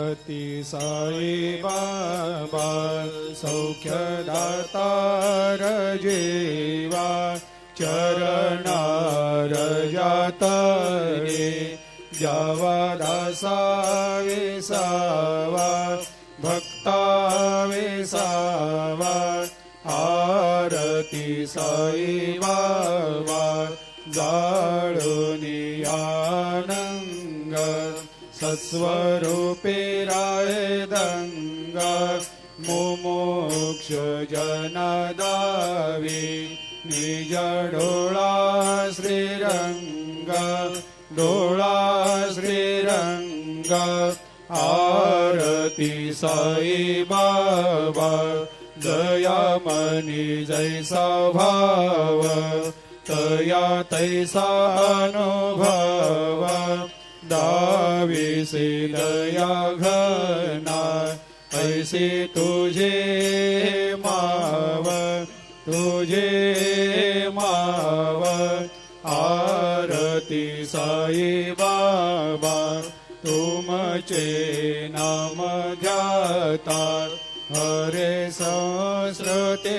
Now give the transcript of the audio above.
अति साई बाबा सौख्यदातार जेवा चरणार जातरे जावा दासा विसावा भक्ता विसावा आरती साई बाबा जाळुनी आनंग सत्स्वरूपे राय दंग मुमुक्ष जनदावी निज डोळा श्रीरंग डोळा श्रीरंग आरती साई बाबा जया मनी जैसा भाव तया तैसा अनुभव दाविसे दया घना ऐसे तुझे माव आरती साई बाबा तुमचे नाम ध्याता हरे सहस्रते